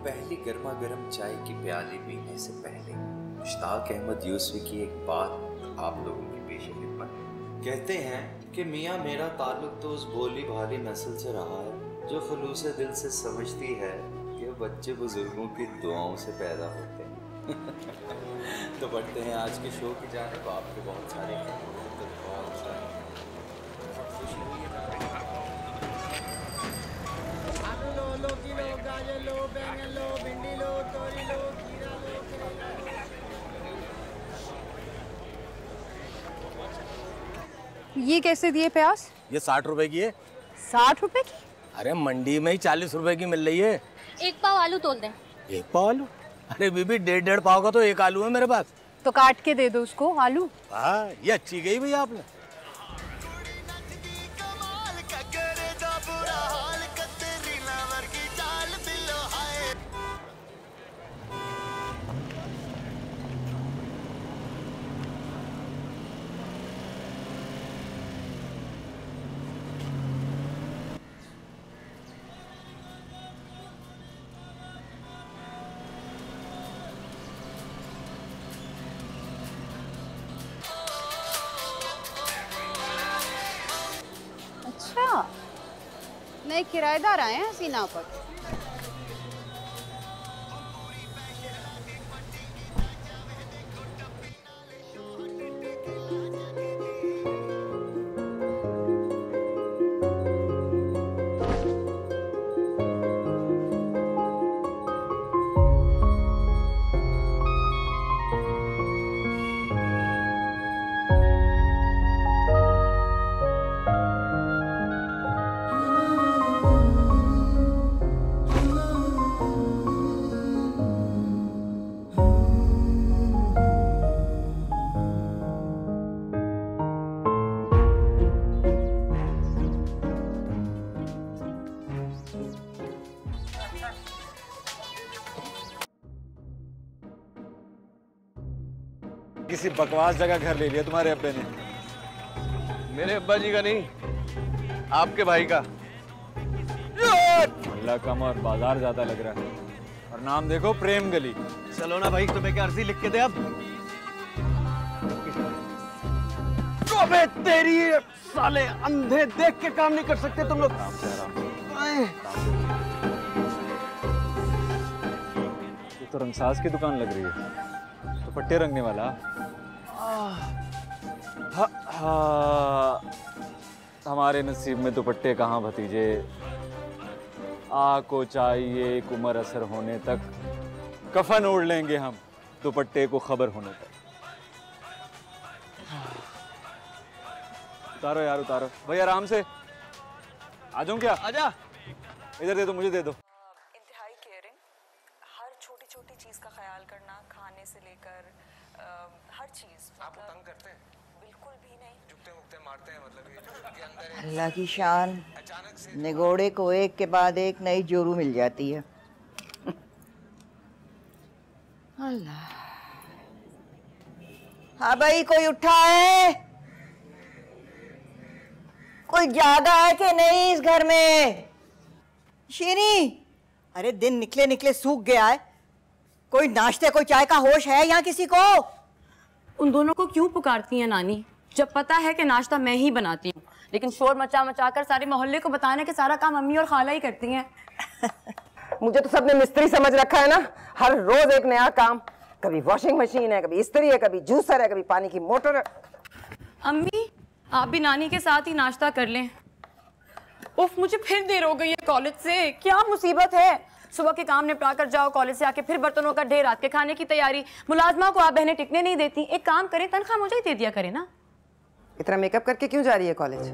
पहली गर्मा गर्म चाय की प्याली पीने से पहले मुश्ताक अहमद यूसुफी की एक बात आप लोगों की पेश खिदमत। कहते हैं कि मियाँ मेरा ताल्लुक तो उस भोली भाली नस्ल से रहा है जो खुलूस दिल से समझती है कि बच्चे बुजुर्गों की दुआओं से पैदा होते हैं। तो बढ़ते हैं आज के शो की जानिब। आपके बहुत सारे लो किलो गाजर लो बैंगन लो भिंडी लो तोरी लो खीरा लो करेला लो। ये कैसे दिए प्याज? ये 60 रुपए की है। 60 रुपए की? अरे मंडी में ही 40 रुपए की मिल रही है। एक पाव आलू तोल दें। एक पाव आलू? अरे बीबी 1.5 पाव का तो एक आलू है मेरे पास। तो काट के दे दो उसको आलू। हाँ ये अच्छी गई भैया आपने। अच्छा, नए किराएदार आए हैं हसीना पर। किसी बकवास जगह घर ले लिया तुम्हारे अब्बे ने। मेरे अब्बा जी का नहीं, आपके भाई का। अल्लाह कम और बाजार ज्यादा लग रहा है। और नाम देखो प्रेम गली। चलो ना भाई, तुम्हें क्या अर्जी लिख के दे अब। अबे तेरी साले अंधे देख के काम नहीं कर सकते तुम लोग। ये तो रंगसाज की दुकान लग रही है, दुपट्टे रंगने वाला। हमारे नसीब में दुपट्टे कहाँ भतीजे। को चाहिए एक उम्र असर होने तक, कफन ओढ़ लेंगे हम दुपट्टे को खबर होने तक। उतारो यार उतारो भाई, आराम से। आ जाऊं क्या? आजा। इधर दे दो, मुझे दे दो। इंतहाई केयरिंग, हर छोटी छोटी चीज का ख्याल करना, खाने से लेकर हर चीज। आप तंग करते हैं? बिल्कुल भी नहीं। झुकते मुकते मारते हैं, मतलब ये अंदर अल्लाह की शान, निगोड़े को एक के बाद एक नई जोरू मिल जाती है। अल्लाह। हाँ भाई, कोई उठा है? कोई जागा है कि नहीं इस घर में? शीनी, अरे दिन निकले निकले सूख गया है। कोई नाश्ते कोई चाय का होश है यहाँ किसी को? उन दोनों को क्यों पुकारती हैं नानी, जब पता है कि नाश्ता मैं ही बनाती हूँ, लेकिन शोर मचा मचा कर सारे मोहल्ले को बताना कि सारा काम अम्मी और खाला ही करती हैं। मुझे तो सबने मिस्त्री समझ रखा है ना। हर रोज एक नया काम, कभी वॉशिंग मशीन है, कभी इस्त्री है, कभी जूसर है, कभी पानी की मोटर है। अम्मी आप भी नानी के साथ ही नाश्ता कर लें। उफ, मुझे फिर देर हो गई है कॉलेज से। क्या मुसीबत है, सुबह के काम निपटा कर जाओ, कॉलेज से आके फिर बर्तनों का ढेर, रात के खाने की तैयारी। मुलाजमा को आप बहनें टिकने नहीं देती। एक काम करें, तनख्वाह मुझे ही दे दिया करें ना। इतना मेकअप करके क्यों जा रही है कॉलेज?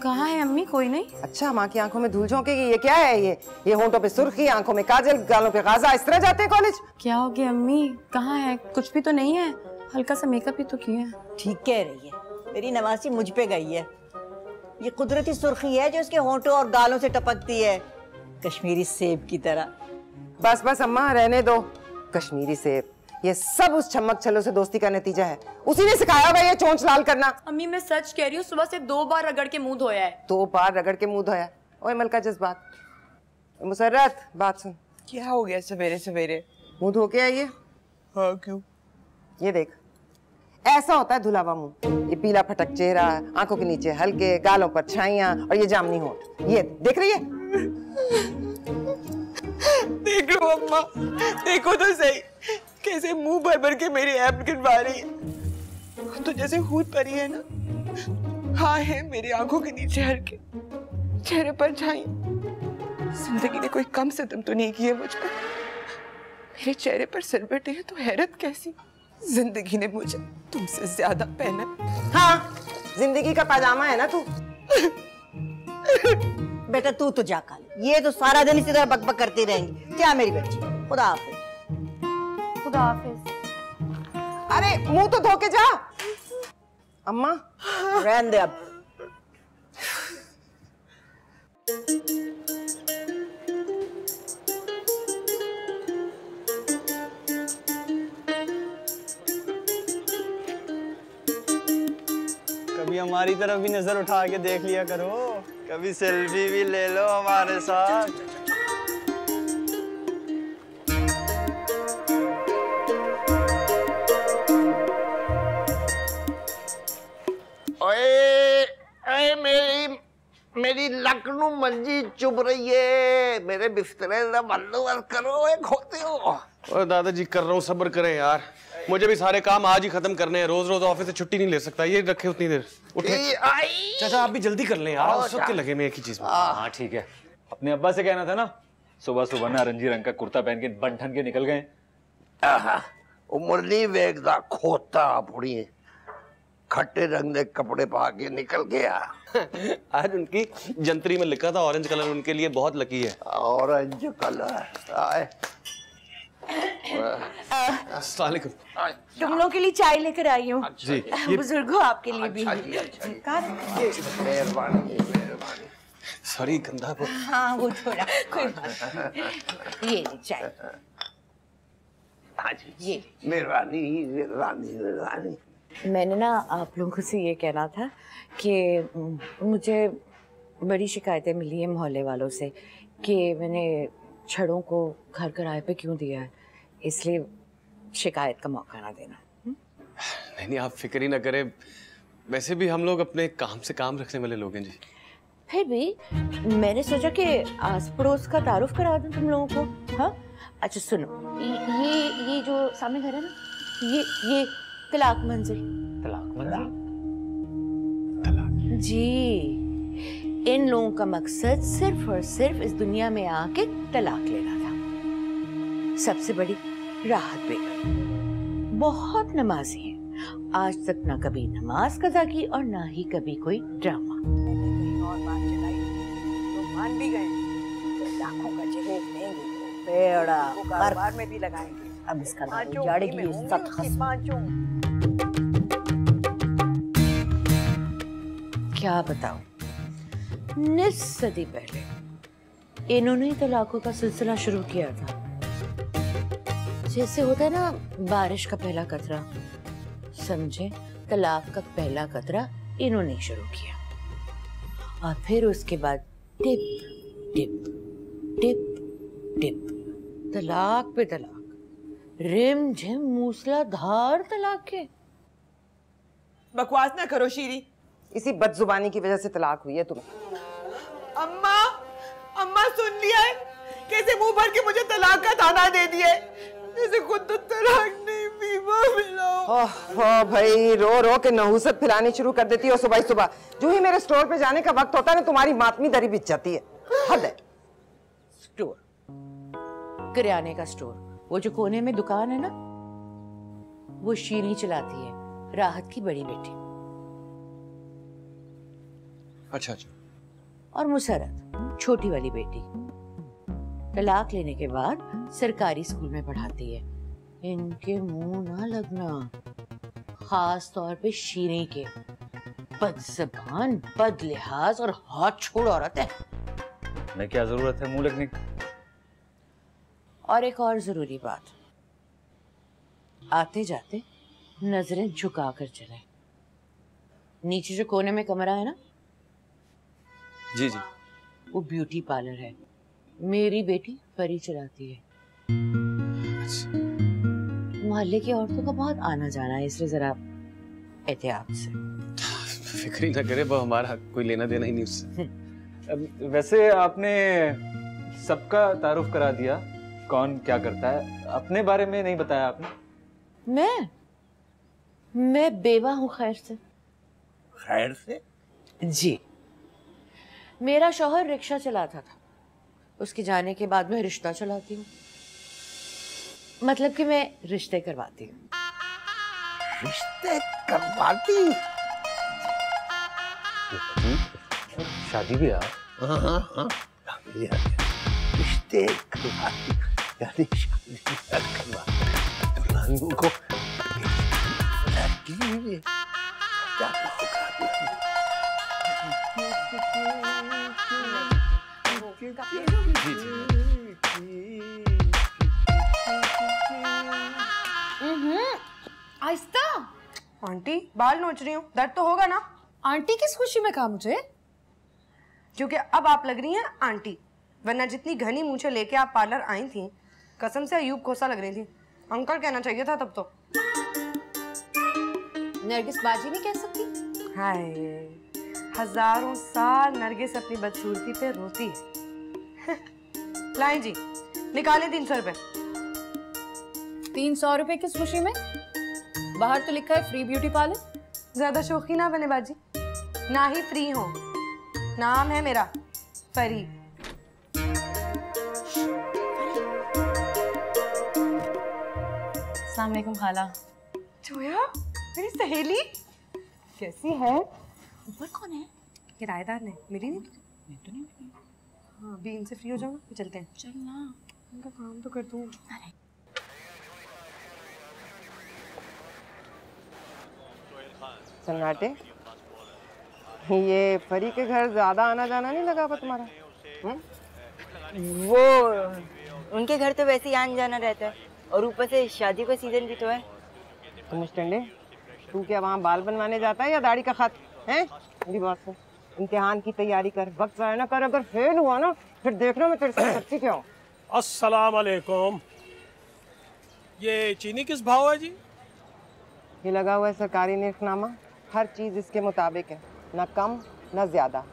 कहाँ है अम्मी? कोई नहीं। अच्छा, माँ की आंखों में धूल झोंकेगी, ये क्या है? ये होंठों पे सुर्खी, आंखों में काजल, गालों पे गाजा, इस तरह जाते हैं कॉलेज? क्या हो गया अम्मी? कहाँ है? कुछ भी तो नहीं है, हल्का सा मेकअप ही तो किया है। ठीक कह रही है, मेरी नवासी मुझ पे गई है। ये कुदरती सुर्खी है जो उसके होंठों और गालों से टपकती है, कश्मीरी सेब की तरह। बस बस अम्मा, रहने दो। कश्मीरी सेब, ये सब उस छमक छल्लों से दोस्ती का नतीजा है। उसी ने सिखाया होगा ये चोंच लाल करना। अम्मी मैं सच कह रही हूँ, सुबह से 2 बार रगड़ के मुंह धोया है। 2 बार रगड़ के मुंह धोया? ओए मलका जज्बात, मुसर्रत बात सुन। क्या हो गया सवेरे सवेरे? मुंह धो के आइए। हाँ क्यों? ये देख, ऐसा होता है धुलावा मुंह। ये पीला फटक चेहरा, आंखों के नीचे हल्के, गालों पर छाइयां और ये जामनी होंठ। ये देख रही है? देख लो अम्मा, देखो तो सही कैसे मुंह भर भर के मेरी ऐप गिनवा रही है। तो जैसे हूट परी है ना, हाँ है मेरी आंखों के नीचे हल्के, चेहरे पर छाइयां। जिंदगी ने कोई कम सितम तो नहीं किए मुझ पर। मेरे चेहरे पर सिलवटें हैं तो हैरत कैसी। जिंदगी ने मुझे तुमसे ज्यादा पहना। हाँ, जिंदगी का पाजामा है ना तू। बेटा तू तो जा खा ले, ये तो सारा दिन इसी तरह बकबक करती रहेंगी। क्या मेरी बच्ची, खुदा हाफिज। खुदा हाफिज। अरे मुंह तो धो के जा। अम्मा रहने दे अब। कभी हमारी तरफ भी नजर उठा के देख लिया करो, कभी सेल्फी भी ले लो हमारे साथ। ओए मेरी लकनू मंजी चुभ रही है। मेरे बिस्तरे से बंदोबस्त करो, एक होते हो। और दादाजी कर रहा हूँ, सब्र करें यार, मुझे भी सारे काम आज ही खत्म करने हैं। रोज रोज ऑफिस से छुट्टी नहीं ले सकता। ये रखे उतनी देर। उठे चाचा, आप भी जल्दी कर लें यार, सबके लगे में एक ही चीज में। हाँ ठीक है, अपने अब्बा से कहना था ना, सुबह सुबह नारंगी रंग का कुर्ता पहन के बन ठन के निकल गए। उम्र नहीं वेगदा खोता बुढ़ी, खट्टे रंग के कपड़े पा के निकल गया। आज उनकी जंतरी में लिखा था ऑरेंज कलर उनके लिए बहुत लकी है। ऑरेंज कलर आए। अस्सलाम वालेकुम। तुम लोगों के लिए चाय लेकर आई हूँ। जी, बुजुर्गों आपके लिए भी। मेहरबानी मेहरबानी। सॉरी गंदा वो। हाँ वो थोड़ा कोई बात नहीं। ये ली चाय। हाँ जी, ये मेहरबानी मेहरबानी मेहरबानी। मैंने ना आप लोगों से ये कहना था कि मुझे बड़ी शिकायतें मिली हैं मोहल्ले वालों से कि मैंने छड़ों को घर किराए पे क्यों दिया है, इसलिए शिकायत का मौका ना देना। नहीं नहीं, आप फिक्र ही ना करें, वैसे भी हम लोग अपने काम से काम रखने वाले लोग हैं जी। फिर भी मैंने सोचा कि आस पड़ोस का तारुफ करा दूं तुम लोगों को। हाँ अच्छा सुनो, ये जो सामने घर है ना, ये तलाक मंजिल। तलाक मंजिल? तलाक जी, इन लोगों का मकसद सिर्फ और सिर्फ इस दुनिया में आके तलाक लेना था। सबसे बड़ी राहत बेगम बहुत नमाजी है, आज तक ना कभी नमाज कज़ा की और ना ही कभी कोई ड्रामा। और बात चलाई तो मान भी गए, तो लाखों का जहेज लेंगे, पेड़ा कारोबार में भी लगाएंगे। अब इसका नाम उजाड़ेगी सब क्या बताऊं, निस सदी पहले इन्होंने तलाकों का सिलसिला शुरू किया था। जैसे होता है ना बारिश का पहला कतरा, समझे, तलाक का पहला कतरा इन्होंने शुरू किया और फिर उसके बाद टिप टिप टिप टिप, तलाक पे तलाक, रिम झिम मूसलाधार तलाक के। बकवास ना करो शीरी, इसी बदजुबानी की वजह से तलाक हुई है तुम्हें। अम्मा, अम्मा सुन लिया है कैसे मुंह भर के मुझे तलाक का ताना दे दिया है, जैसे खुद तो तलाक नहीं बीमा मिला। ओह भाई, रो रो के नहुसत फैलानी शुरू कर देती हो सुबह सुबह। जो ही मेरे स्टोर पे जाने का वक्त होता है ना, तुम्हारी मातमी दरी बिछ जाती है। हद है। स्टोर, किराने का स्टोर, वो जो कोने में दुकान है ना, वो शीरी चलाती है, राहत की बड़ी बेटी। अच्छा अच्छा। और मुसरत छोटी वाली बेटी तलाक लेने के बाद सरकारी स्कूल में पढ़ाती है। इनके मुंह ना लगना, खास तौर पे शीरी के। बदज़बान, बदलिहाज और हाथ छोड़ औरत है। मैं क्या जरूरत है मुंह लगने की? और एक और जरूरी बात, आते जाते नजरें झुका कर चले। नीचे जो कोने में कमरा है ना, जी जी, वो ब्यूटी पार्लर है। मेरी बेटी परी चलाती है। मोहल्ले की औरतों का बहुत आना जाना है, इसलिए जरा एहतियात से। फिक्र ही ना करे, वो हमारा कोई लेना देना ही नहीं उससे। वैसे आपने सबका तारुफ करा दिया, कौन क्या करता है, अपने बारे में नहीं बताया आपने। मैं बेवा हूँ खैर से। खैर से? जी, मेरा शौहर रिक्शा चलाता था, उसके जाने के बाद मैं रिश्ता चलाती हूँ, मतलब कि मैं रिश्ते करवाती हूँ। रिश्ते करवाती? शादी भी आप? हाँ, रिश्ते करवाती यानी शादी करवाती दुल्हनों को क्या आहिस्ता। आंटी बाल नोच रही हूँ, दर्द तो होगा ना? आंटी किस खुशी में कहा मुझे? क्योंकि अब आप लग रही हैं आंटी, वरना जितनी घनी मूंछें लेके आप पार्लर आई थी, कसम से अयूब खोसा लग रही थी। अंकल कहना चाहिए था तब तो। नरगिस बाजी नहीं कह सकती? हाय, हजारों साल नरगिस अपनी बदसूरती पे रोती है। लाएं जी, निकालें 300 रुपए। 300 रुपए किस खुशी में? बाहर तो लिखा है फ्री ब्यूटी पार्लर। ज्यादा शौकी ना बने बाजी, ना ही फ्री हो। नाम है मेरा परी। अस्सलाम वालेकुम खाला। जोया, मेरी सहेली कैसी है? ऊपर कौन है? किराएदार ने, मिली नहीं? मैं तो नहीं मिली। हाँ, अभी इनसे फ्री हो जाओ ना, फिर चलते हैं। चल ना, उनका काम तो कर दूँ। सन्नाटे, ये परी के घर ज्यादा आना जाना नहीं लगा हुआ तुम्हारा? वो उनके घर तो वैसे ही आन जाना रहता है, और ऊपर से शादी का सीजन भी तो है। तुम स्टैंडे, तू क्या वहाँ बाल बनवाने जाता है या दाढ़ी का खत है? मेरी बात सुन, इम्तिहान की तैयारी कर, वक्त ज़ाया ना कर। अगर फेल हुआ ना फिर देखना मैं तेरे से सच्ची क्या हूँ। अस्सलाम वालेकुम। ये चीनी किस भाव है जी? ये लगा हुआ है सरकारी निर्खनामा, हर चीज इसके मुताबिक है, ना कम ना ज्यादा।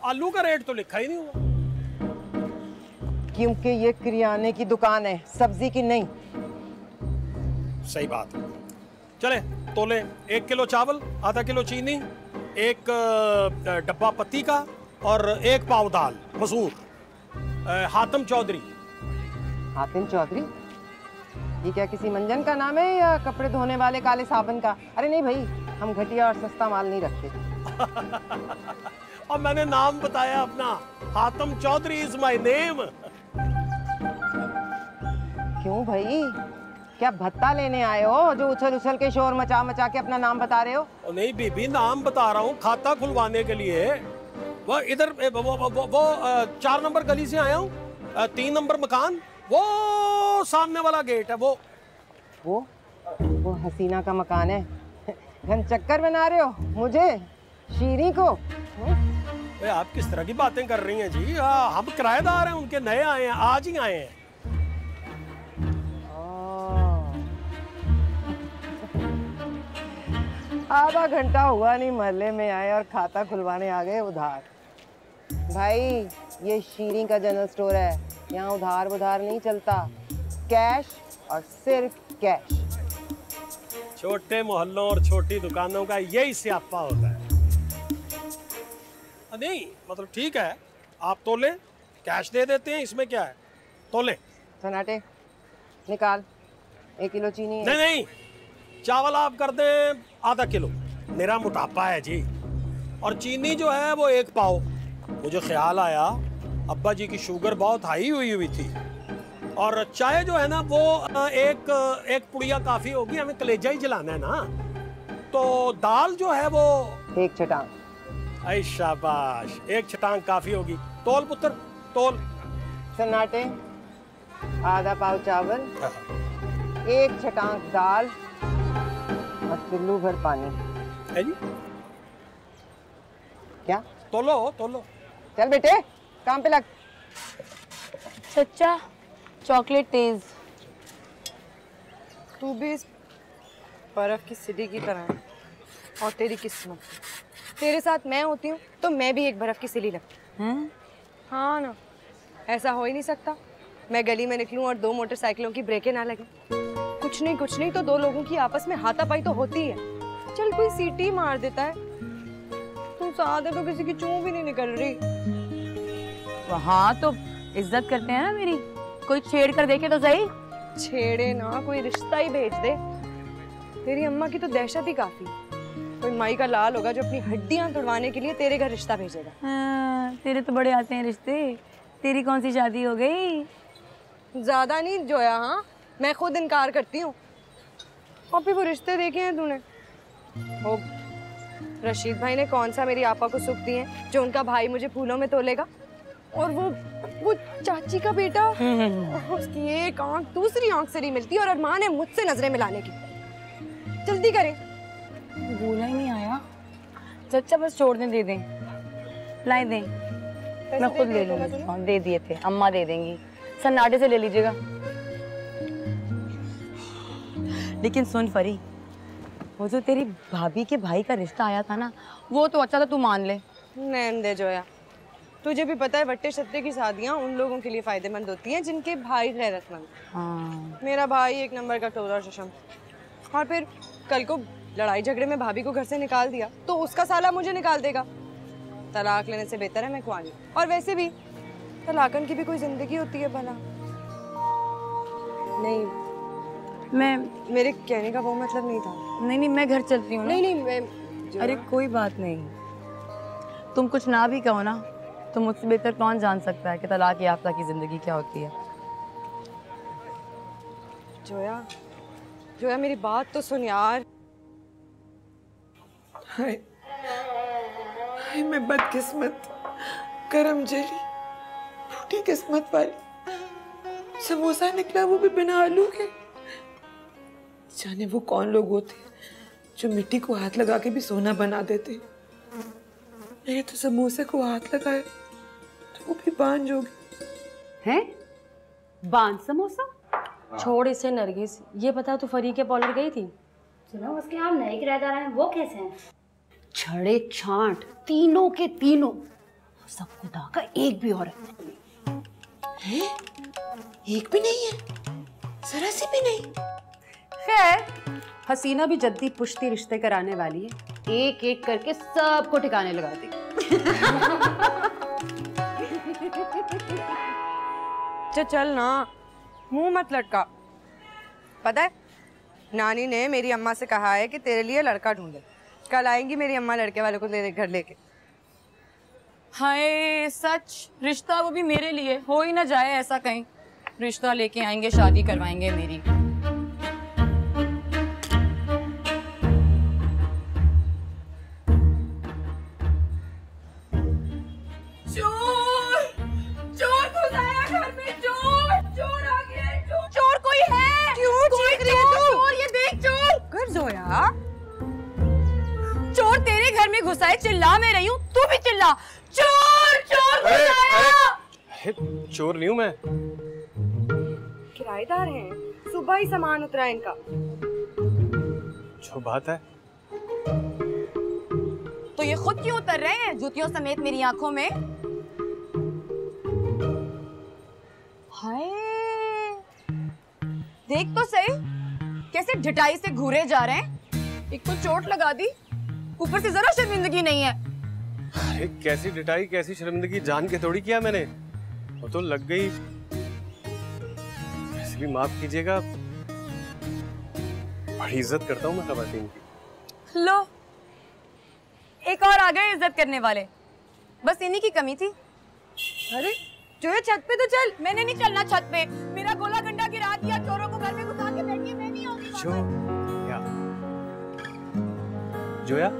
आलू का रेट तो लिखा ही नहीं हुआ। क्योंकि ये किराने की दुकान है, सब्जी की नहीं। सही बात है। चले तोले, 1 किलो चावल, आधा किलो चीनी, 1 डब्बा पत्ती का और 1 पाव दाल मसूर। हातिम चौधरी। हातिम चौधरी? ये क्या किसी मंजन का नाम है या कपड़े धोने वाले काले साबन का? अरे नहीं भाई, हम घटिया और सस्ता माल नहीं रखते। और मैंने नाम बताया अपना, Hatim Chaudhary is my name. क्यों भाई, क्या भत्ता लेने आए हो जो उछल उछल के शोर मचा मचा के अपना नाम बता रहे हो? नहीं बीबी, नाम बता रहा हूँ खाता खुलवाने के लिए। वो इधर वो 4 नंबर गली से आया हूँ, 3 नंबर मकान, वो सामने वाला गेट है। वो हसीना का मकान है। घन चक्कर बना रहे हो मुझे, शीरी को? आप किस तरह की बातें कर रही हैं जी? हम किराएदार हैं, उनके नए आए हैं, आज ही आए हैं। आधा घंटा हुआ नहीं मोहल्ले में आए और खाता खुलवाने आ गए उधार। भाई ये शीरी का जनरल स्टोर है, यहाँ उधार बुधार नहीं चलता, कैश और सिर्फ कैश। छोटे मोहल्लों और छोटी दुकानों का यही स्यापा होता है। नहीं मतलब ठीक है, आप तोले, कैश दे देते हैं, इसमें क्या है, तोले। सन्नाटे, निकाल 1 किलो चीनी। नहीं नहीं, चावल आप कर दें आधा किलो, मेरा मोटापा है जी। और चीनी जो है वो 1 पाव। मुझे ख्याल आया अब्बा जी की शुगर बहुत हाई हुई थी। और चाय जो है ना वो एक पुड़िया काफी होगी, हमें कलेजा ही जलाना है ना। तो दाल जो है वो 1 छटांग। ऐ शाबाश, 1 छटांग काफी होगी। तोल पुत्र तोल। सन्नाटे, आधा पाव चावल, 1 छटांग दाल और पिल्लू भर पानी। है जी? क्या? तोलो तोलो। चल बेटे, काम पे लग। सच्चा चॉकलेट तेज। तू भी इस बर्फ की सिटी की तरह है और तेरी किस्मत, तेरे साथ मैं होती हूँ तो मैं भी एक बर्फ की सिली लगती हूँ। हाँ ना, ऐसा हो ही नहीं सकता मैं गली में निकलूं और 2 मोटरसाइकिलों की ब्रेकें ना लगे। कुछ नहीं तो 2 लोगों की आपस में हाथापाई तो होती है। चल कोई सीटी मार देता है, तू साथ है तो किसी की चूं भी नहीं निकल रही। हाँ तो इज्जत करते हैं ना मेरी, कोई छेड़ कर देखे तो सही। छेड़े ना, कोई रिश्ता ही भेज दे। तेरी अम्मा की तो दहशत ही काफी। कोई माई का लाल होगा जो अपनी हड्डियां तोड़वाने के लिए तेरे घर रिश्ता भेजेगा। हाँ, तेरे तो बड़े आते हैं रिश्ते। तेरी कौन सी शादी हो गई? ज्यादा नहीं जोया। हाँ, मैं खुद इनकार करती हूँ। और फिर वो रिश्ते देखे हैं तूने? वो रशीद भाई ने कौन सा मेरी आपा को सुख दिए जो उनका भाई मुझे फूलों में तोलेगा? और वो चाची का बेटा, उसकी एक आंख दूसरी आंख से नहीं मिलती और अरमान है मुझसे नजरें मिलाने की। जल्दी करें। बोला ही नहीं आया। चच्चा बस छोड़ दें, दे दें, लाई दें, मैं खुद ले लूंगी। हाँ, दे दिए थे, अम्मा दे देंगी, सन्नाटे से ले लीजिएगा। लेकिन सुन फरी, वो जो तेरी भाभी के भाई का रिश्ता आया था ना, वो तो अच्छा था, तू मान ले। नैन दे जोया, तुझे भी पता है वट्टे सत्ते की शादियां उन लोगों के लिए फायदेमंद होती हैं जिनके भाई गैरतमंद। हाँ। मेरा भाई एक नंबर का टोरा शशम, और फिर कल को लड़ाई झगड़े में भाभी को घर से निकाल दिया तो उसका साला मुझे निकाल देगा। तलाक लेने से बेहतर है मैं कुंवारी। और वैसे भी तलाकन की भी कोई जिंदगी होती है भला। नहीं, मेरे कहने का वो मतलब नहीं था। नहीं, मैं घर चलती हूँ। नहीं, मैं अरे कोई बात नहीं, तुम कुछ ना भी कहो ना तो मुझसे बेहतर कौन जान सकता है कि तलाक याफ्ता की जिंदगी क्या होती है। जोया मेरी बात तो सुन यार। हाय मैं बदकिस्मत, करम जली, फूटी किस्मत वाली। समोसा निकला वो भी बिना आलू के। जाने वो कौन लोग होते जो मिट्टी को हाथ लगा के भी सोना बना देते। मैंने तो समोसे को हाथ लगाया तो वो भी बांझ हो गई। हैं? बांझ समोसा? छोड़ इसे नरगिस, ये बता तू फरी के पॉलर गई थी? सुनो, उसके यहाँ नए किराएदार हैं, वो कैसे हैं? छड़े छांट, तीनों के तीनों, सब खुदा का एक भी औरत नहीं है। एक भी नहीं है, जरा सी भी नहीं। खैर, हसीना भी जल्दी पुश्ती रिश्ते कराने वाली है, एक एक करके सबको ठिकाने लगा देगी। चल ना, मुंह मत लटका। पता है नानी ने मेरी अम्मा से कहा है कि तेरे लिए लड़का ढूंढे। कल आएंगी मेरी अम्मा लड़के वाले को तेरे घर लेके। हाय सच, रिश्ता वो भी मेरे लिए। हो ही ना जाए ऐसा कहीं, रिश्ता लेके आएंगे, शादी करवाएंगे मेरी। चोर घुस आया घर में, चोर आ गया। चोर कोई है? क्यों चीख रही है तू? चोर, ये देख चोर। कर जोया, चोर तेरे घर में घुसा है, चिल्ला मैं रही हूँ, तू भी चिल्ला। चोर घुस आया। चोर नहीं हूँ मैं। किराएदार हैं, सुबह ही सामान उतरा इनका। जो बात है तो ये खुद क्यों उतर रहे हैं जूतियों समेत मेरी आंखों में? हाय, देख तो सही कैसे ढिठाई से घूरे जा रहे हैं। एक तो चोट लगा दी, ऊपर से जरा शर्मिंदगी नहीं है। अरे कैसी डिटाई, कैसी शर्मिंदगी, जान के थोड़ी किया मैंने, वो तो लग गई। वैसे भी माफ कीजिएगा, बड़ी इज्जत करता हूँ मैं खवातीन की। लो, एक और आ गए इज्जत करने वाले, बस इन्हीं की कमी थी। अरे जो है छत पे तो चल। मैंने नहीं चलना छत पे, मेरा गोला गंडा गिरा दिया, चोरों को घर में घुसा के बैठी, मैं नहीं आऊंगी। जोया,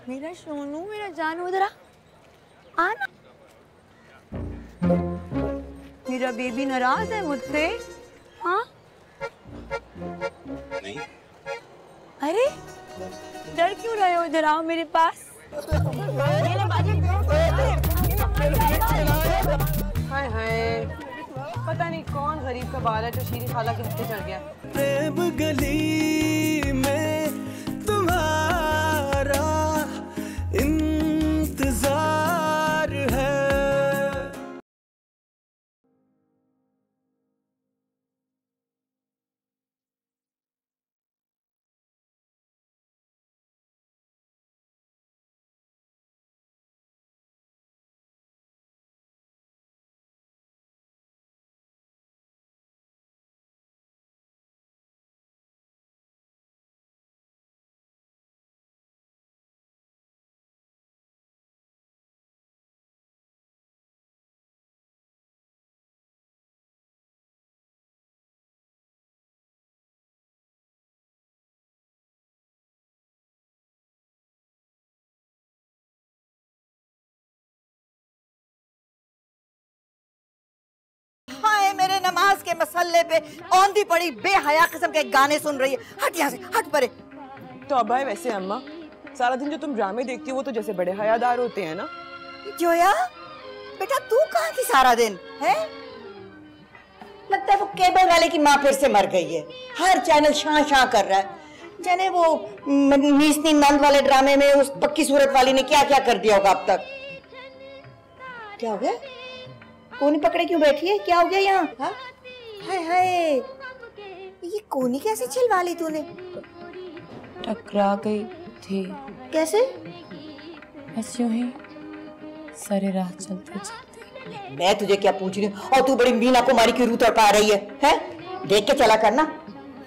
मेरा सोनू, मेरा जानू, इधर आना। मेरा बेबी नाराज है मुझसे। हाँ, नहीं। अरे डर क्यों रहे हो? इधर आओ मेरे पास। हाय हाय, पता नहीं कौन गरीब का बाल है जो शीरी खाला के हत्थे चढ़ गया। प्रेम गली में तुम्हारा इंतजार है। हाय मेरे नमाज के मसल्ले पे औंधी पड़ी बेहया किस्म के गाने सुन रही है। हट यहाँ से, हट परे। तो अब है वैसे अम्मा, सारा दिन जो तुम ड्रामे देखती हो वो तो जैसे बड़े हयादार होते हैं ना। जोया बेटा तू कहाँ की सारा दिन है? लगता है वो केबल वाले की माँ फिर से मर गई है। हर चैनल शां शां कर रहा है। जाने वो नीसनी नंद वाले ड्रामे में उस पक्की सूरत वाली ने क्या क्या कर दिया होगा अब तक। क्या हो गया? कोनी पकड़े क्यों बैठी है? क्या हो गया यहाँ? हाय हाय, ये कोनी कैसे छिलवा ली तूने? टकरा गई थी। कैसे? बस यूं ही सारे राह चलते चलते। मैं तुझे क्या पूछ रही हूँ और तू बड़ी मीना कुमारी की रूह तड़पा रही है? हैं? देख के चला करना।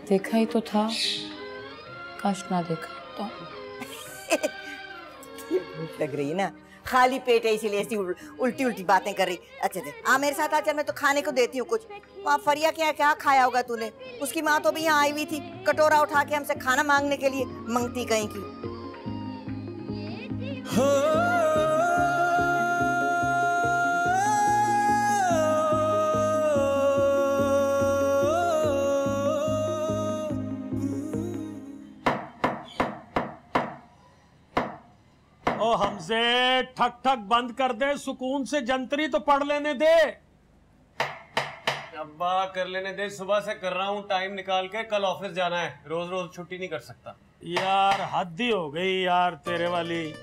देखा ही तो था, काश ना देखा तो। भूख लग रही है ना, खाली पेट है इसीलिए ऐसी उल्टी उल्टी बातें कर रही। अच्छा दे आ मेरे साथ, आकर मैं तो खाने को देती हूँ कुछ। वहाँ फरिया क्या क्या खाया होगा तूने? उसकी माँ तो भी यहाँ आई हुई थी कटोरा उठा के हमसे खाना मांगने के लिए, मंगती कहीं की। ओ हमसे ठक ठक बंद कर दे, सुकून से जंतरी तो पढ़ लेने दे। अब्बा कर लेने दे, सुबह से कर रहा हूँ टाइम निकाल के, कल ऑफिस जाना है, रोज रोज छुट्टी नहीं कर सकता। यार हद ही हो गई यार तेरे वाली,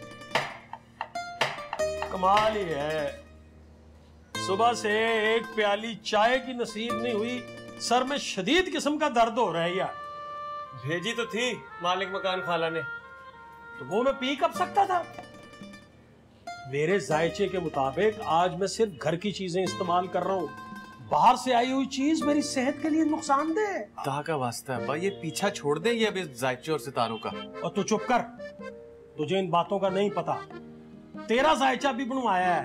कमाल ही है। सुबह से एक प्याली चाय की नसीब नहीं हुई, सर में शदीद किस्म का दर्द हो रहा है यार। भेजी तो थी मालिक मकान खाला ने, तो वो मैं पी कब सकता था? मेरे जायचे के मुताबिक आज मैं सिर्फ घर की चीजें इस्तेमाल कर रहा हूँ। बाहर से आई हुई चीज मेरी सेहत के लिए नुकसानदेह। खुदा का वास्ता है अब्बा, ये पीछा छोड़ दे ये अभी जायचे और सितारों का। और तू चुप कर, तुझे इन बातों का नहीं पता। तेरा जायचा भी बनवाया है।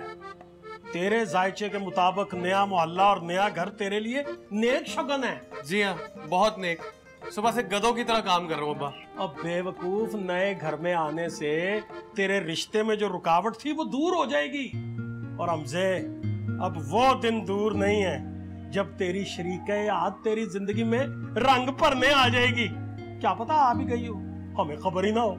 तेरे जायचे के मुताबिक नया मोहल्ला और नया घर तेरे लिए नेक शगन है। जी हाँ, बहुत नेक। सुबह से गधों की तरह काम कर रहा हूँ अब्बा। अब बेवकूफ, नए घर में आने से तेरे रिश्ते में जो रुकावट थी वो दूर हो जाएगी। और हमसे अब वो दिन दूर नहीं है जब तेरी शरीक-ए-याद तेरी जिंदगी में रंग भरने आ जाएगी। क्या पता आ भी गई हो, हमें खबर ही ना हो।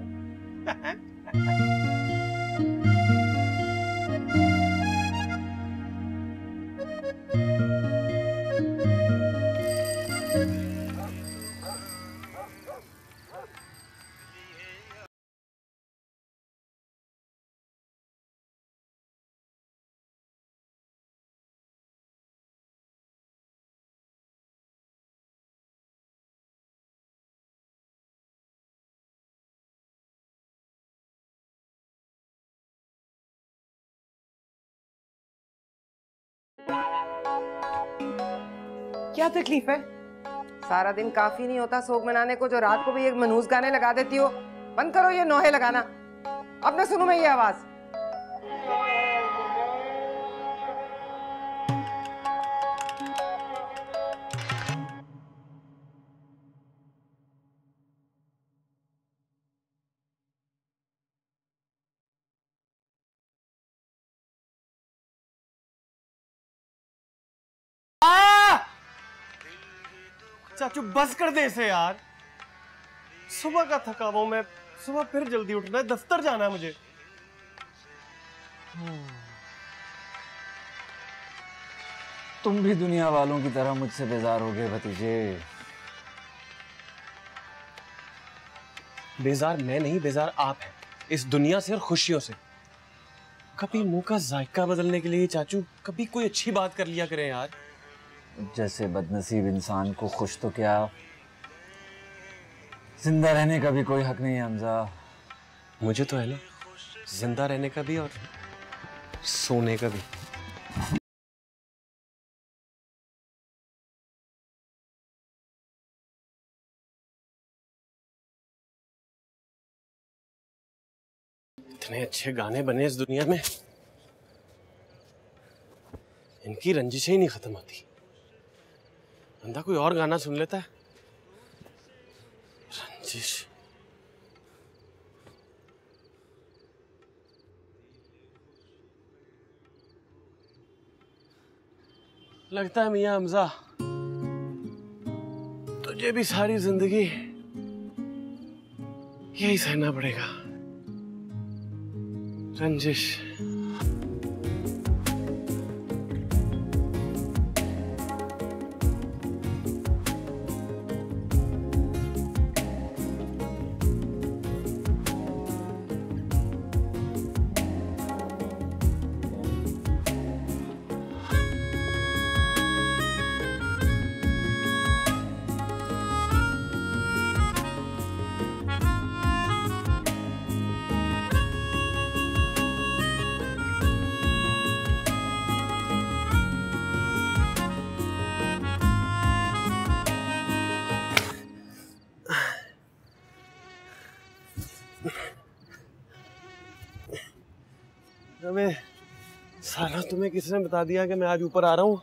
क्या तकलीफ है? सारा दिन काफी नहीं होता सोग मनाने को, जो रात को भी एक मनहूस गाने लगा देती हो। बंद करो ये नोहे लगाना, अब ना सुनूं मैं ये आवाज। चाचू बस कर दे इसे यार। सुबह का थका हुआ मैं, सुबह फिर जल्दी उठना है, दफ्तर जाना है मुझे। तुम भी दुनिया वालों की तरह मुझसे बेजार हो गए भतीजे। बेजार मैं नहीं, बेजार आप हैं इस दुनिया से और खुशियों से। कभी मुंह का जायका बदलने के लिए चाचू कभी कोई अच्छी बात कर लिया करें यार। जैसे बदनसीब इंसान को खुश तो क्या, जिंदा रहने का भी कोई हक नहीं है हमजा। मुझे तो है ना, जिंदा रहने का भी और सोने का भी। इतने अच्छे गाने बने इस दुनिया में, इनकी रंजिशें ही नहीं खत्म होती। बंदा कोई और गाना सुन लेता है। रंजिश लगता है मियां हमजा तुझे भी सारी जिंदगी यही सहना पड़ेगा। रंजिश अबे साला, तुम्हें किसने बता दिया कि मैं आज ऊपर आ रहा हूँ?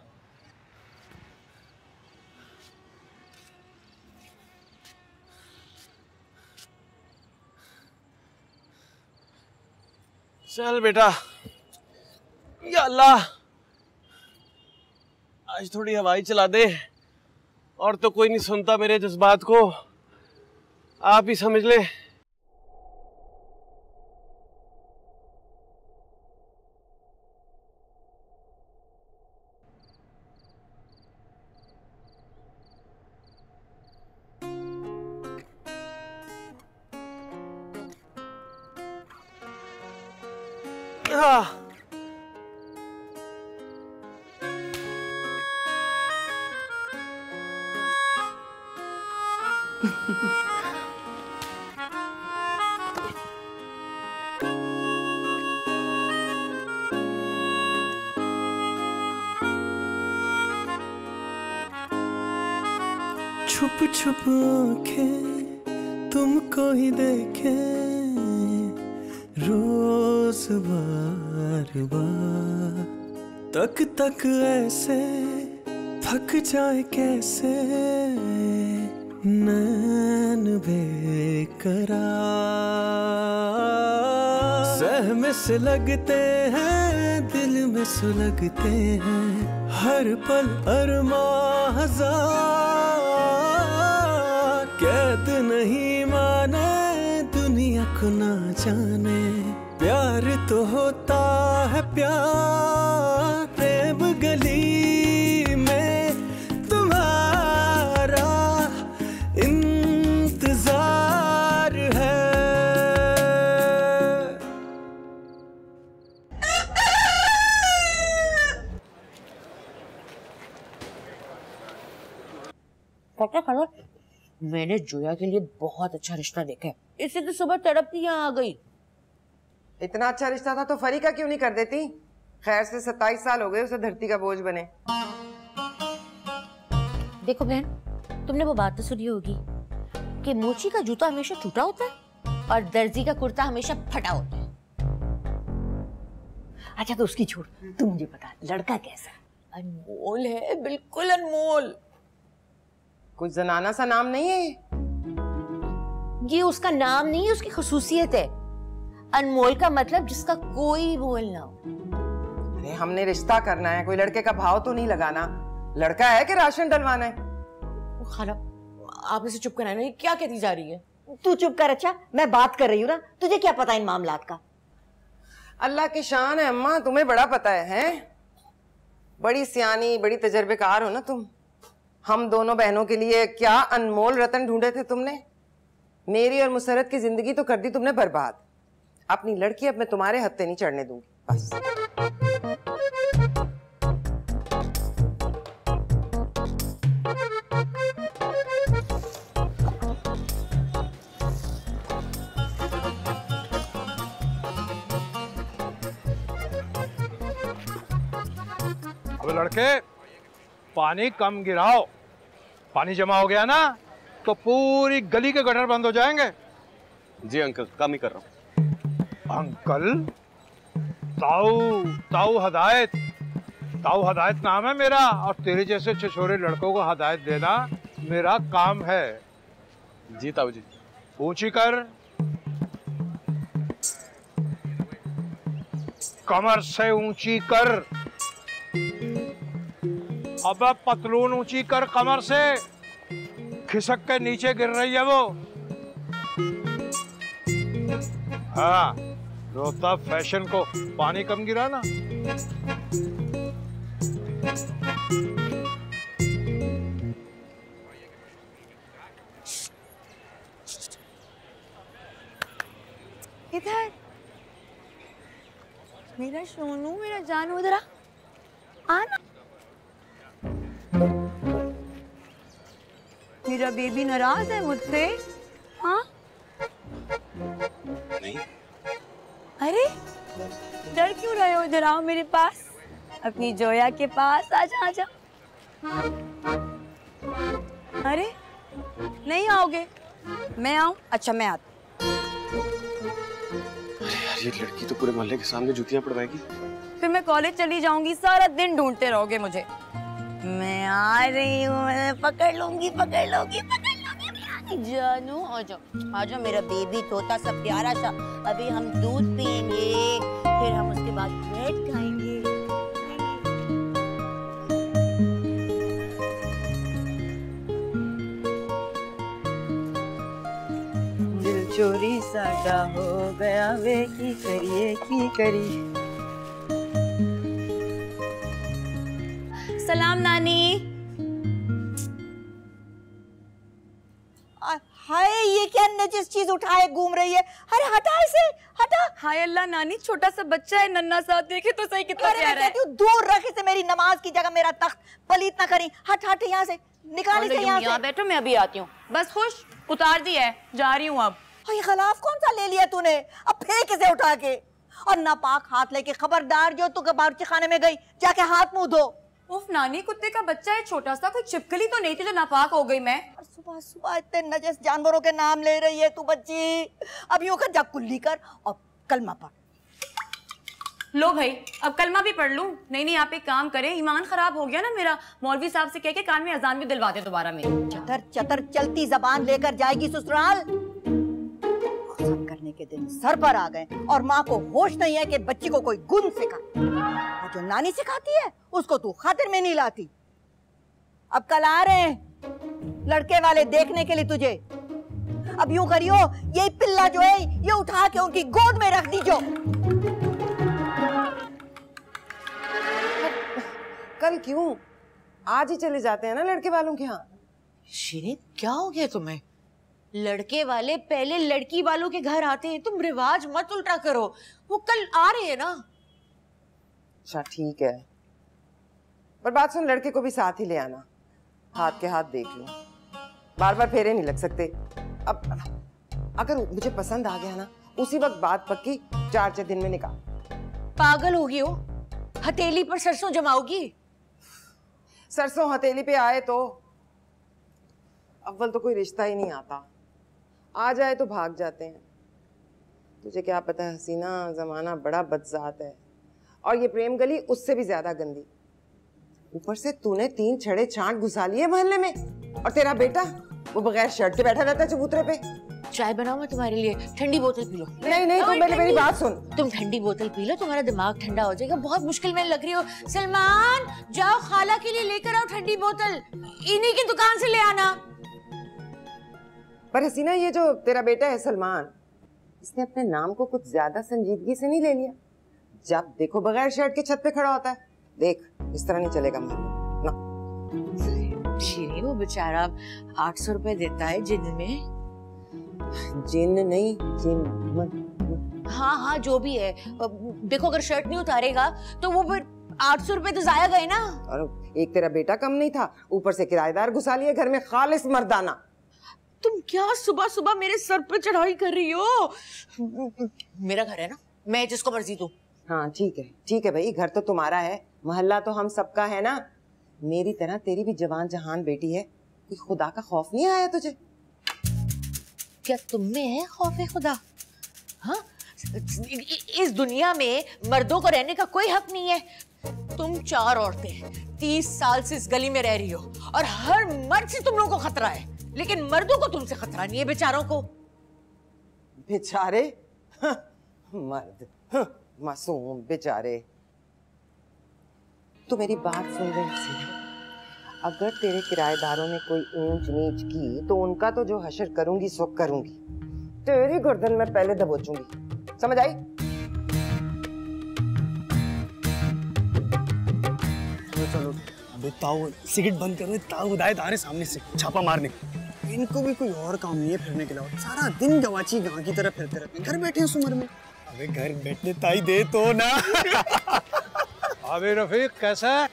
चल बेटा, या अल्लाह आज थोड़ी हवाई चला दे। और तो कोई नहीं सुनता मेरे जज्बात को, आप ही समझ ले। छुप छुप आंखें तुमको ही देखें रोज बार बार, तक तक ऐसे थक जाए कैसे नैन बेकरार। सहमे से लगते हैं, दिल में सुलगते हैं, हर पल अरमां हजार। कैद नहीं माने दुनिया को ना जाने, प्यार तो होता है प्यार। प्रेम गली में तुम्हारा इंतजार है। डॉक्टर खनोट, मैंने जोया के लिए बहुत अच्छा रिश्ता देखा है, इससे तो सुबह तड़पती यहाँ आ गई। इतना अच्छा रिश्ता था तो फरीका क्यों नहीं कर देती? खैर से 27 साल हो गए उसे धरती का बोझ बने। देखो बहन, तुमने वो बात तो सुनी होगी कि मोची का जूता हमेशा टूटा होता है और दर्जी का कुर्ता हमेशा फटा होता है। अच्छा तो उसकी छोड़, तू मुझे बता लड़का कैसा है? अनमोल है, बिल्कुल अनमोल। कुछ जनाना सा नाम नहीं है ये उसका नाम नहीं है, उसकी खुसूसियत है। अनमोल का मतलब जिसका कोई मोल ना हो। अरे हमने रिश्ता करना है, कोई लड़के का भाव तो नहीं लगाना। लड़का है कि राशन डलवाना है? खाला, आप इसे चुप कराना, ये क्या कहती जा रही है? तू चुप कर। अच्छा मैं बात कर रही हूँ ना, तुझे क्या पता इन मामलात का? अल्लाह की शान है अम्मा, तुम्हें बड़ा पता है, हैं? बड़ी सियानी, बड़ी तजर्बेकार हो ना तुम। हम दोनों बहनों के लिए क्या अनमोल रतन ढूंढे थे तुमने। मेरी और मुसरत की जिंदगी तो कर दी तुमने बर्बाद। अपनी लड़की अब मैं तुम्हारे हत्थे नहीं चढ़ने दूंगी, बस। अब लड़के पानी कम गिराओ। पानी जमा हो गया ना तो पूरी गली के गटर बंद हो जाएंगे। जी अंकल, काम ही कर रहा हूँ। अंकल? ताऊ हदायत नाम है मेरा, और तेरे जैसे छिछोरे लड़कों को हदायत देना मेरा काम है। जी ताऊ जी। ऊंची कर, कमर से ऊंची कर। अब पतलून ऊंची कर कमर से, खिसक के नीचे गिर रही है वो। हाँ, रोता फैशन को पानी कम गिरा ना। इधर मेरा सोनू, मेरा जानू, इधर आना। मेरा बेबी नाराज है मुझसे? हाँ? नहीं। अरे डर क्यों रहे हो? इधर आओ मेरे पास, अपनी जोया के पास। आजा आजा। अरे नहीं आओगे? मैं आऊं? अच्छा मैं आती। अरे यार, ये लड़की तो पूरे मोहल्ले के सामने जूतियां पड़वाएगी। फिर मैं कॉलेज चली जाऊंगी, सारा दिन ढूंढते रहोगे मुझे। मैं आ रही हूँ, मैं पकड़ लूंगी। जानू आजा मेरा बेबी तोता सा प्यारा सा। अभी हम दूध पियेंगे, फिर हम उसके बाद ब्रेड खाएंगे। दिल चोरी साडा हो गया वे, की करिए की करी। सलाम नानी। हाय, ये क्या नजिस चीज उठाए घूम रही है? अरे हटा इसे, हटा। हाय अल्लाह नानी, छोटा सा बच्चा है, नन्ना सा, देखे तो सही कितना प्यारा है। दूर रख इसे, मेरी नमाज की जगह मेरा तख्त पलीत ना करी। हट यहाँ से, निकाल इसे यहाँ से। बैठो, मैं अभी आती हूँ। बस खुश, उतार दी है, जा रही हूँ अब। ये खिलाफ कौन सा ले लिया तूने? अब फेंक इसे उठा के, और नापाक हाथ लेके। खबरदार जो तू बावर्ची खाने में गई, जाके हाथ मुंह धो। उफ नानी, कुत्ते का बच्चा है छोटा सा, कोई छिपकली तो नहीं थी जो नापाक हो गई। मैं सुबह सुबह इतने नजस जानवरों के नाम ले रही है तू बच्ची। अब यूं कर, जा कुल्ली कर और कलमा पढ़। लो भाई, अब कलमा भी पढ़ लूं? नहीं, आप एक काम करें, ईमान खराब हो गया ना मेरा। मौलवी साहब से कह के कान में अजान भी दिलवा दे दोबारा मेरी। चतर चतर चलती जबान लेकर जाएगी ससुराल। सब करने के दिन सर पर आ गए, और माँ को होश नहीं है कि बच्ची को कोई गुण सिखा। और जो नानी सिखाती है उसको तू खातिर में नहीं लाती। अब कल आ रहे हैं लड़के वाले देखने के लिए तुझे। अब यूं करियो, ये पिल्ला जो है ये उठा के उनकी गोद में रख दीजो। कल क्यों? आज ही चले जाते हैं ना लड़के वालों के यहाँ। शिरीन, क्या हो गया तुम्हें? लड़के वाले पहले लड़की वालों के घर आते हैं, तुम रिवाज मत उल्टा करो। वो कल आ रहे हैं ना। अच्छा ठीक है, पर बात सुन, लड़के को भी साथ ही ले आना। हाथ के हाथ देख लो, बार बार फेरे नहीं लग सकते। अब अगर मुझे पसंद आ गया ना, उसी वक्त बात पक्की, 4 दिन में निकाल। पागल होगी हो? हथेली पर सरसों जमाओगी? सरसों हथेली पे आए तो अव्वल तो कोई रिश्ता ही नहीं आता, आ जाए तो भाग जाते हैं। तुझे क्या पता है हसीना, जमाना बड़ा बदजात है, और ये प्रेम गली उससे भी ज्यादा गंदी। ऊपर से तूने 3 छड़े छांट घुसा लिए मोहल्ले में, और तेरा बेटा वो बगैर शर्ट के बैठा रहता है चबूतरे पे। चाय बनाओ मैं तुम्हारे लिए, ठंडी बोतल पी लो। नहीं, तुम मेरी बात सुन। तुम ठंडी बोतल पी लो, तुम्हारा दिमाग ठंडा हो जाएगा। बहुत मुश्किल में लग रही हो। सलमान, जाओ खाला के लिए लेकर आओ ठंडी बोतल, इन्हीं की दुकान से ले आना। पर हसीना, ये जो तेरा बेटा है सलमान, इसने अपने नाम को कुछ ज्यादा संजीदगी से नहीं ले लिया? जब देखो बगैर शर्ट के छत पे खड़ा होता है। देख, इस तरह नहीं चलेगा ना। शीरी, वो बेचारा 800 रुपए देता है जिन में। जिन नहीं, जिन। हाँ हाँ, जो भी है। देखो, अगर शर्ट नहीं उतारेगा तो वो फिर 800 रुपए तो जाया गए ना। और एक तेरा बेटा कम नहीं था, ऊपर से किराएदार घुसा लिए घर में, खालिस मर्दाना। तुम क्या सुबह सुबह मेरे सर पे चढ़ाई कर रही हो? मेरा घर है ना, मैं जिसको मर्जी दूं। हाँ ठीक है भाई, घर तो तुम्हारा है, मोहल्ला तो हम सबका है ना। मेरी तरह तेरी भी जवान जहान बेटी है, कोई खुदा का खौफ नहीं आया तुझे? क्या तुम में है खौफ खुदा? हाँ, इस दुनिया में मर्दों को रहने का कोई हक नहीं है। तुम 4 औरतें 30 साल से इस गली में रह रही हो और हर मर्द से तुम लोगों को खतरा है, लेकिन मर्दों को तुमसे खतरा नहीं है, बेचारों को। बेचारे? मर्द, मासूम बेचारे। तू मेरी बात सुन रही थी? अगर तेरे किराएदारों ने कोई ऊंच नीच की तो उनका तो जो हशर करूंगी सो करूंगी। तेरी गर्दन में पहले दबोचूंगी, समझ आई? चलो अबे ताऊ, सिगरेट बंद करो। ताऊ हिदायत आ रहे सामने से छापा मारने। इनको भी कोई और काम नहीं है फिरने के अलावा, सारा दिन गवाची गांव की तरह फिरते रहते हैं। घर बैठे हैं उम्र में। अबे घर बैठने ताई दे तो ना। अबे रफीक, कैसा है?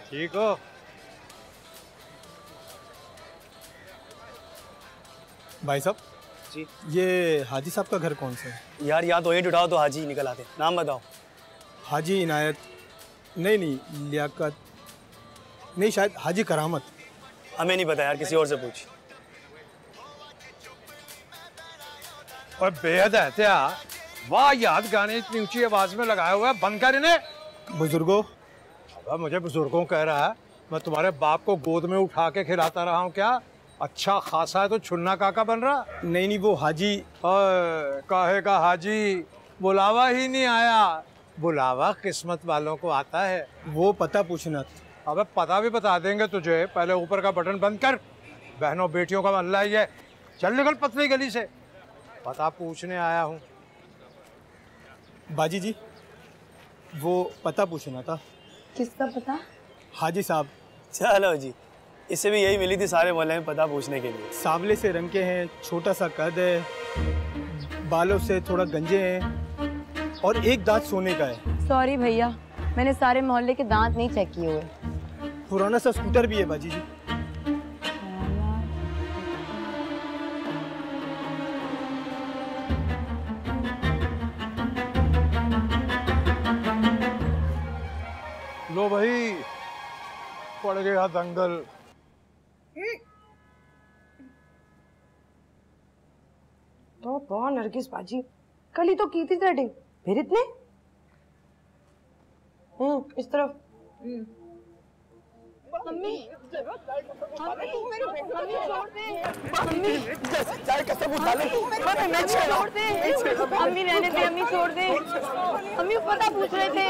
ठीक हो? भाई साहब जी, ये हाजी साहब का घर कौन सा है? यार या तो ईंट उठाओ तो हाजी निकल आते। नाम बताओ। हाजी इनायत नहीं, लियाकत नहीं, शायद हाजी करामत। हमें नहीं पता यार, किसी और से पूछ। और बेहद एहतियात, वाह याद गाने इतनी ऊंची आवाज में लगाया हुआ है, बंद कर इन्हें। बुजुर्गों, अब मुझे बुजुर्गों कह रहा है, मैं तुम्हारे बाप को गोद में उठा के खिलाता रहा हूँ क्या? अच्छा खासा है तो छुन्ना काका बन रहा? नहीं, वो हाजी। काहे का हाजी? बुलावा ही नहीं आया। बुलावा किस्मत वालों को आता है। वो पता पूछना था। अबे पता भी बता देंगे तुझे, पहले ऊपर का बटन बंद कर। बहनों बेटियों का मल्ला ही है, चल निकल पतली गली से। पता पूछने आया हूँ। बाजी जी, वो पता पूछना था। किसका पता? हाजी साहब। चलो जी, इससे भी यही मिली थी सारे मोहल्ले में पता पूछने के लिए। सांवले से रंग के हैं, छोटा सा कद है, बालों से थोड़ा गंजे हैं और एक दांत सोने का है। सॉरी भैया, मैंने सारे मोहल्ले के दांत नहीं चेक किए हुए। पुराना सा स्कूटर भी है बाजी जी। लो भाई, पड़ गया दंगल। तो कौन नरगिस बाजी, कल ही तो की थी थ्रेडिंग, फिर इतने? इस तरफ। मम्मी, अम्मी रहने दे, अम्मी छोड़ दे। अम्मी पता पूछ रहे थे।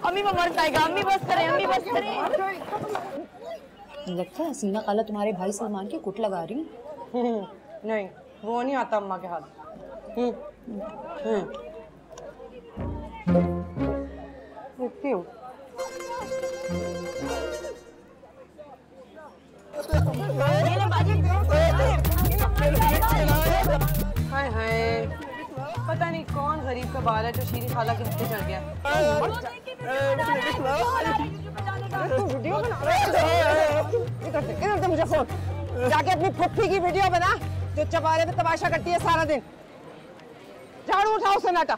अम्मी वो मर जाएगा। अम्मी बस करें, अम्मी बस करें। लगता है हसीना खाला तुम्हारे भाई सलमान की कुट लगा रही है। नहीं, वो नहीं आता अम्मा के हाथ। क्यों? हाय हाय, पता नहीं कौन गरीब का बाल है जो शीरी खाला के हत्थे चढ़ गया। वीडियो बना, मुझे फोन जाके अपनी फुफ्फी की वीडियो बना जो चबारे में तमाशा करती है सारा दिन। झाड़ू उठाओ सन्नाटा।